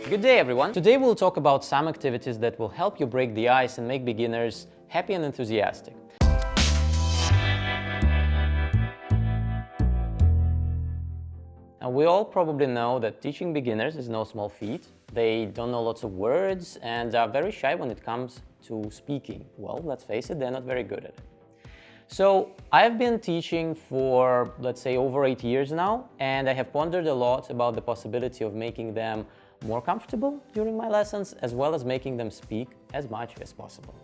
Good day, everyone. Today we'll talk about some activities that will help you break the ice and make beginners happy and enthusiastic. Now, we all probably know that teaching beginners is no small feat. They don't know lots of words and are very shy when it comes to speaking. Well, let's face it, they're not very good at it. So I've been teaching for, let's say, over 8 years now, and I have pondered a lot about the possibility of making them more comfortable during my lessons, as well as making them speak as much as possible.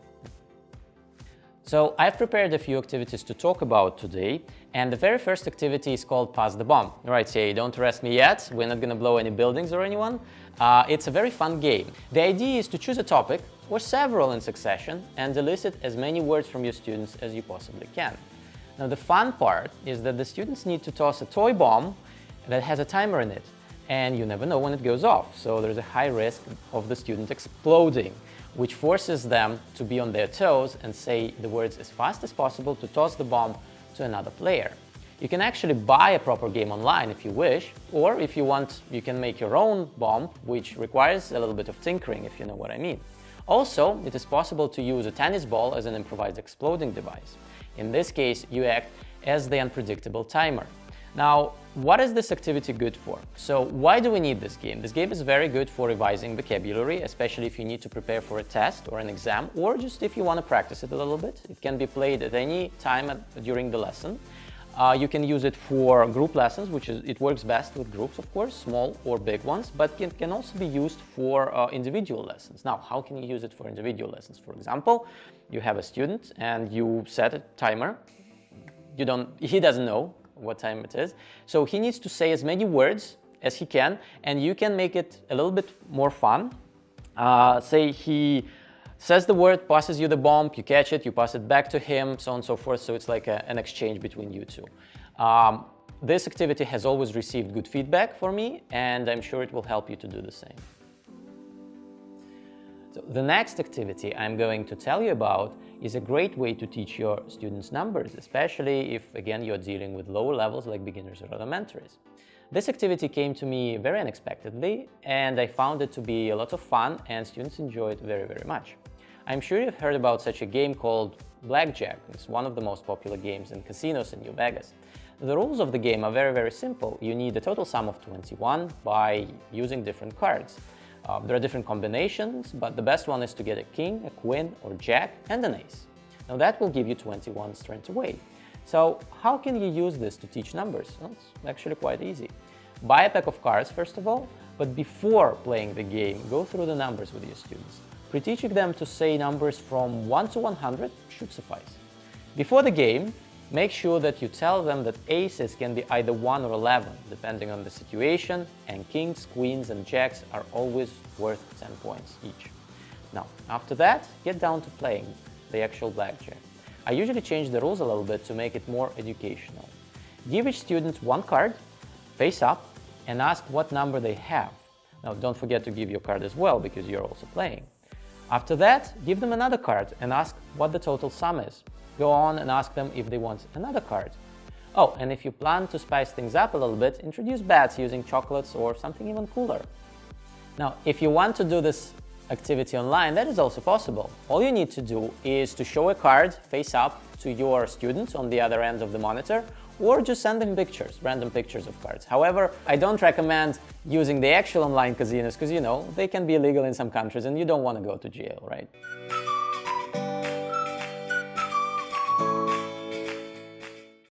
So I've prepared a few activities to talk about today, and the very first activity is called Pass the Bomb. Right, say, don't arrest me yet, we're not gonna blow any buildings or anyone. It's a very fun game. The idea is to choose a topic, or several in succession, and elicit as many words from your students as you possibly can. Now the fun part is that the students need to toss a toy bomb that has a timer in it, and you never know when it goes off, so there's a high risk of the student exploding, which forces them to be on their toes and say the words as fast as possible to toss the bomb to another player. You can actually buy a proper game online if you wish, or if you want, you can make your own bomb, which requires a little bit of tinkering, if you know what I mean. Also, it is possible to use a tennis ball as an improvised exploding device. In this case, you act as the unpredictable timer. Now, what is this activity good for? So why do we need this game? This game is very good for revising vocabulary, especially if you need to prepare for a test or an exam, or just if you want to practice it a little bit. It can be played at any time during the lesson. You can use it for group lessons, it works best with groups, of course, small or big ones, but it can also be used for individual lessons. Now, how can you use it for individual lessons? For example, you have a student and you set a timer. He doesn't know what time it is, so he needs to say as many words as he can, and you can make it a little bit more fun. Say he says the word, passes you the bomb, you catch it, you pass it back to him, so on and so forth, so it's like an exchange between you two. This activity has always received good feedback for me, and I'm sure it will help you to do the same. So the next activity I'm going to tell you about is a great way to teach your students numbers, especially if, again, you're dealing with lower levels like beginners or elementaries. This activity came to me very unexpectedly, and I found it to be a lot of fun, and students enjoy it very, very much. I'm sure you've heard about such a game called Blackjack. It's one of the most popular games in casinos in New Vegas. The rules of the game are very, very simple. You need a total sum of 21 by using different cards. There are different combinations, but the best one is to get a king, a queen, or jack, and an ace. Now that will give you 21 straight away. So how can you use this to teach numbers? Well, it's actually quite easy. Buy a pack of cards, first of all, but before playing the game, go through the numbers with your students. Pre-teaching them to say numbers from 1 to 100 should suffice. Before the game, make sure that you tell them that aces can be either 1 or 11, depending on the situation, and kings, queens, and jacks are always worth 10 points each. Now, after that, get down to playing the actual blackjack. I usually change the rules a little bit to make it more educational. Give each student one card, face up, and ask what number they have. Now, don't forget to give your card as well, because you're also playing. After that, give them another card and ask what the total sum is. Go on and ask them if they want another card. Oh, and if you plan to spice things up a little bit, introduce bets using chocolates or something even cooler. Now, if you want to do this activity online, that is also possible. All you need to do is to show a card face up to your students on the other end of the monitor, or just send them pictures, random pictures of cards. However, I don't recommend using the actual online casinos because, you know, they can be illegal in some countries and you don't want to go to jail, right?